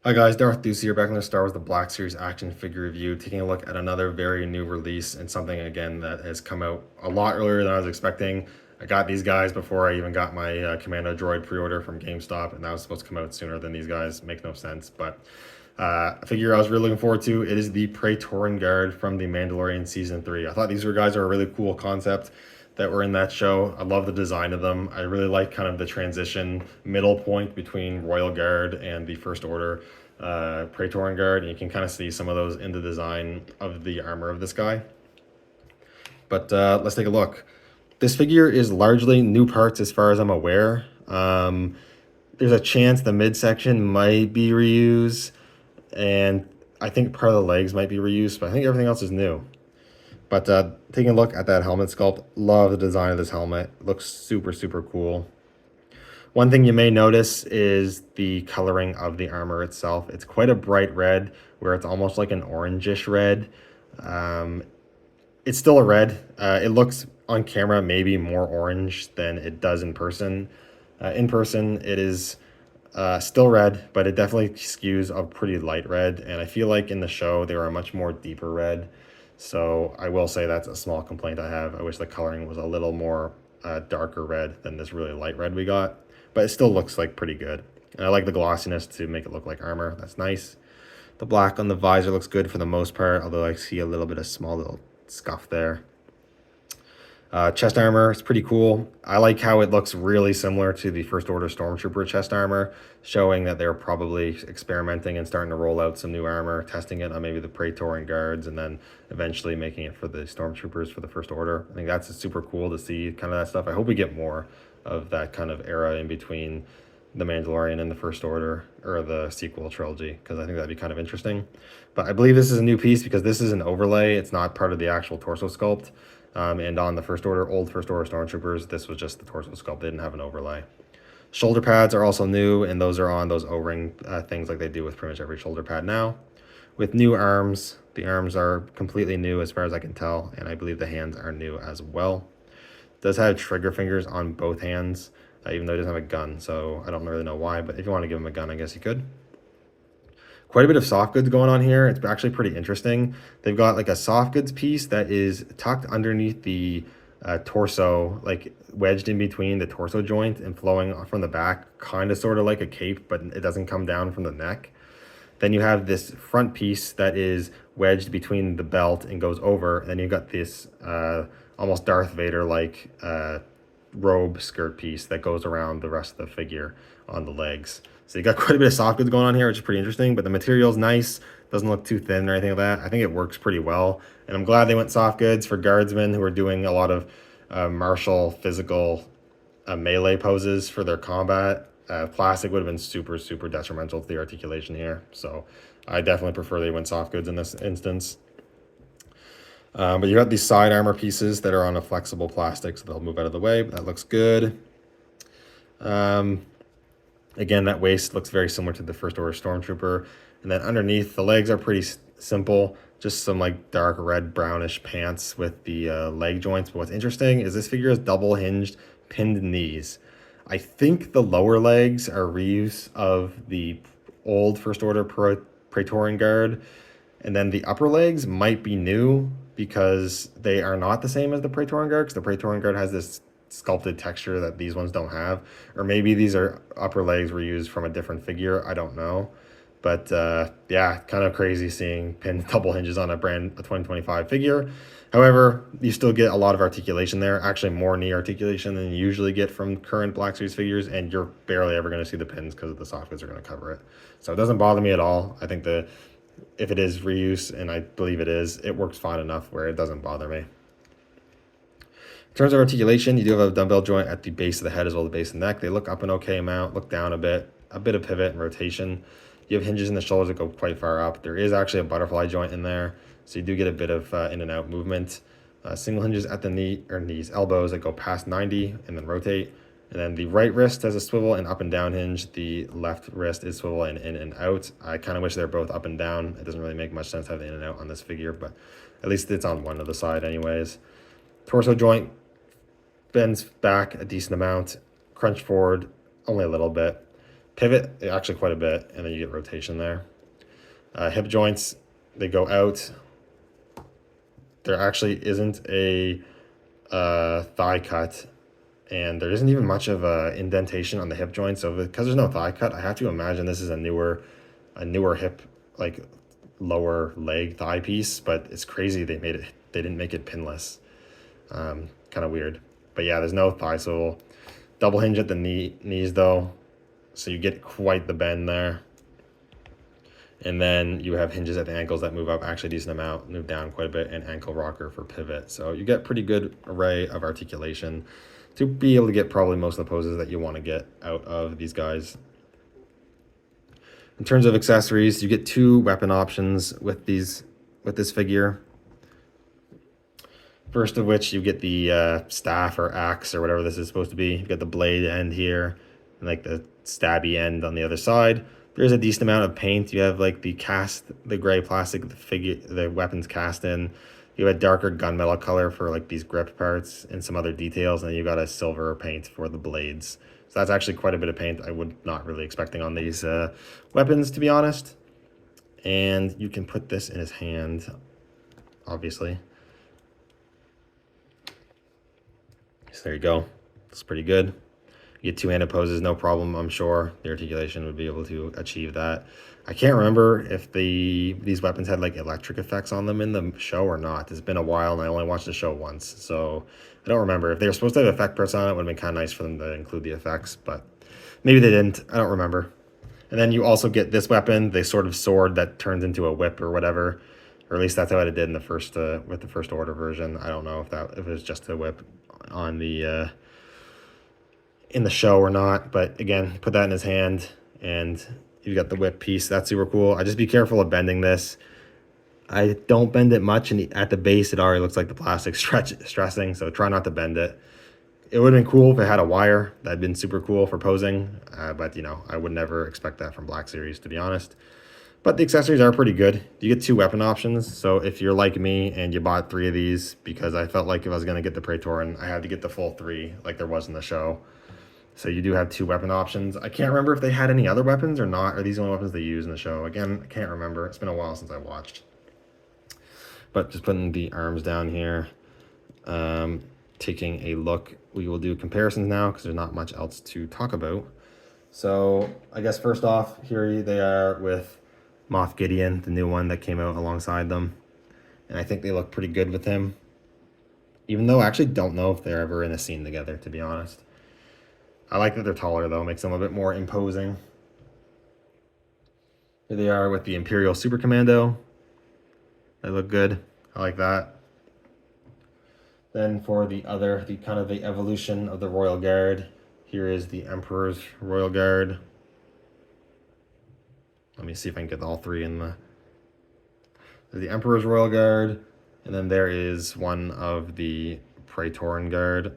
Hi guys, Darth Deuce here, back on the Star Wars The Black Series action figure review, taking a look at another very new release and something again that has come out a lot earlier than I was expecting. I got these guys before I even got my Commando Droid pre-order from GameStop, and that was supposed to come out sooner than these guys. Makes no sense, but a figure I was really looking forward to. It is the Praetorian Guard from The Mandalorian Season 3. I thought these guys are a really cool concept that were in that show. I love the design of them. I really like kind of the transition middle point between Royal Guard and the First Order Praetorian Guard, and you can kind of see some of those in the design of the armor of this guy. But let's take a look. This figure is largely new parts as far as I'm aware. There's a chance the midsection might be reused, and I think part of the legs might be reused, but I think everything else is new. But taking a look at that helmet sculpt, love the design of this helmet. It looks super, super cool. One thing you may notice is the coloring of the armor itself. It's quite a bright red, where it's almost like an orangish red. Um, it's still a red. It looks on camera maybe more orange than it does in person. In person, it is still red, but it definitely skews a pretty light red. And I feel like in the show, they were a much more deeper red. So I will say that's a small complaint I have. I wish the coloring was a little more darker red than this really light red we got. But it still looks like pretty good. And I like the glossiness to make it look like armor. That's nice. The black on the visor looks good for the most part, although I see a little bit of small little scuff there. Chest armor is pretty cool. I like how it looks really similar to the First Order Stormtrooper chest armor, showing that they're probably experimenting and starting to roll out some new armor, testing it on maybe the Praetorian Guards, and then eventually making it for the Stormtroopers for the First Order. I think that's super cool to see kind of that stuff. I hope we get more of that kind of era in between the Mandalorian and the First Order, or the sequel trilogy, because I think that'd be kind of interesting. But I believe this is a new piece because this is an overlay. It's not part of the actual torso sculpt. And on the First Order, old First Order Stormtroopers, this was just the torso sculpt. They didn't have an overlay. Shoulder pads are also new, and those are on those O-ring things like they do with pretty much every shoulder pad now. With new arms, the arms are completely new as far as I can tell, and I believe the hands are new as well. It does have trigger fingers on both hands, even though it doesn't have a gun, so I don't really know why, but if you want to give him a gun, I guess you could. Quite a bit of soft goods going on here. It's actually pretty interesting. They've got like a soft goods piece that is tucked underneath the torso, like wedged in between the torso joint and flowing from the back, kind of sort of like a cape, but it doesn't come down from the neck. Then you have this front piece that is wedged between the belt and goes over. And then you've got this almost Darth Vader-like robe skirt piece that goes around the rest of the figure on the legs. So you got quite a bit of soft goods going on here, which is pretty interesting, but the material's nice. Doesn't look too thin or anything like that. I think it works pretty well. And I'm glad they went soft goods for guardsmen who are doing a lot of martial physical melee poses for their combat. Plastic would have been super, super detrimental to the articulation here. So I definitely prefer they went soft goods in this instance. But you got these side armor pieces that are on a flexible plastic, so they'll move out of the way. But that looks good. Again, that waist looks very similar to the First Order Stormtrooper. And then underneath, the legs are pretty simple. Just some like dark red brownish pants with the leg joints. But what's interesting is this figure has double hinged pinned knees. I think the lower legs are reuse of the old First Order Praetorian Guard. And then the upper legs might be new because they are not the same as the Praetorian Guard, because the Praetorian Guard has this sculpted texture that these ones don't have. Or maybe these are upper legs were used from a different figure. I don't know. But yeah, kind of crazy seeing pinned double hinges on a 2025 figure. However, you still get a lot of articulation there, actually more knee articulation than you usually get from current Black Series figures, and you're barely ever going to see the pins because the soft goods are going to cover it. So it doesn't bother me at all. I think if it is reuse, and I believe it is, it works fine enough where it doesn't bother me. In terms of articulation, you do have a dumbbell joint at the base of the head as well as the base of the neck. They look up an okay amount, look down a bit of pivot and rotation. You have hinges in the shoulders that go quite far up. There is actually a butterfly joint in there, so you do get a bit of in and out movement. Single hinges at the knees, elbows that go past 90 and then rotate. And then the right wrist has a swivel and up and down hinge. The left wrist is swivel and in and out. I kind of wish they're both up and down. It doesn't really make much sense to have the in and out on this figure, but at least it's on one of the side anyways. Torso joint bends back a decent amount, crunch forward only a little bit. pivot actually quite a bit, and then you get rotation there. Hip joints, they go out. There actually isn't a thigh cut, and there isn't even much of a indentation on the hip joint. So because there's no thigh cut, I have to imagine this is a newer hip, like lower leg thigh piece. But it's crazy they didn't make it pinless. Kind of weird. But yeah, there's no thigh sole. Double hinge at the knees though, so you get quite the bend there. And then you have hinges at the ankles that move up actually a decent amount, move down quite a bit, and ankle rocker for pivot. So you get pretty good array of articulation to be able to get probably most of the poses that you want to get out of these guys. In terms of accessories, you get 2 weapon options with this figure. First of which, you get the staff or axe or whatever this is supposed to be. You've got the blade end here, and like the stabby end on the other side. There's a decent amount of paint. You have like the gray plastic the weapon's cast in. You have a darker gunmetal color for like these grip parts and some other details, and you got a silver paint for the blades. So that's actually quite a bit of paint I would not really expecting on these weapons, to be honest. And you can put this in his hand, obviously. So there you go. It's pretty good. You get 2-handed poses, no problem, I'm sure. The articulation would be able to achieve that. I can't remember if these weapons had like electric effects on them in the show or not. It's been a while and I only watched the show once, so I don't remember. If they were supposed to have effect parts on it, it would have been kind of nice for them to include the effects, but maybe they didn't. I don't remember. And then you also get this weapon, the sort of sword that turns into a whip or whatever, or at least that's how it did in the first with the First Order version. I don't know if it was just a whip on the in the show or not, but again, put that in his hand and you got the whip piece. That's super cool. I just be careful of bending this. I don't bend it much, and at the base it already looks like the plastic stressing, so try not to bend it. It would have been cool if it had a wire. That'd been super cool for posing, but you know, I would never expect that from Black Series, to be honest. But the accessories are pretty good. You get 2 weapon options, so if you're like me and you bought 3 of these, because I felt like if I was going to get the Praetorian, I had to get the full 3 like there was in the show. So you do have 2 weapon options. I can't remember if they had any other weapons or not. Are these the only weapons they use in the show? Again, I can't remember. It's been a while since I watched. But just putting the arms down here, taking a look. We will do comparisons now because there's not much else to talk about. So I guess first off, here they are with Moff Gideon, the new one that came out alongside them. And I think they look pretty good with him. Even though I actually don't know if they're ever in a scene together, to be honest. I like that they're taller though, makes them a bit more imposing. Here they are with the Imperial Super Commando. They look good. I like that. Then for the kind of the evolution of the Royal Guard, here is the Emperor's Royal Guard. Let me see if I can get all 3 in the Emperor's Royal Guard, and then there is one of the Praetorian Guard.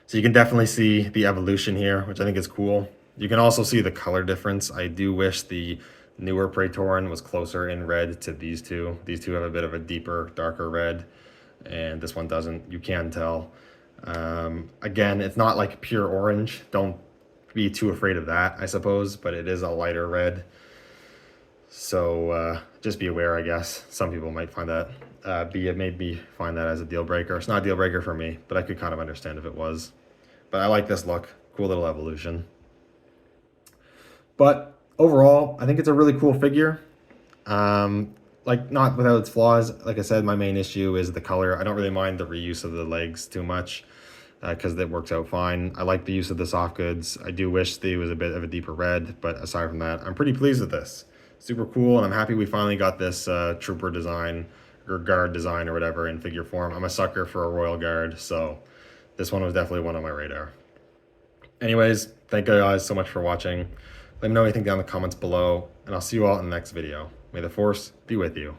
So you can definitely see the evolution here, which I think is cool. You can also see the color difference. I do wish the newer Praetorian was closer in red to these 2. These 2 have a bit of a deeper, darker red, and this one doesn't. You can tell. Again, it's not like pure orange. Don't be too afraid of that, I suppose, but it is a lighter red. So just be aware, I guess. Some people might find that, maybe find that as a deal breaker. It's not a deal breaker for me, but I could kind of understand if it was. But I like this look. Cool little evolution. But overall, I think it's a really cool figure. Like, not without its flaws. Like I said, my main issue is the color. I don't really mind the reuse of the legs too much because that works out fine. I like the use of the soft goods. I do wish they was a bit of a deeper red, but aside from that, I'm pretty pleased with this. Super cool, and I'm happy we finally got this trooper design or guard design or whatever in figure form. I'm a sucker for a Royal Guard, so this one was definitely one on my radar. Anyways, thank you guys so much for watching. Let me know what you think down in the comments below, and I'll see you all in the next video. May the Force be with you.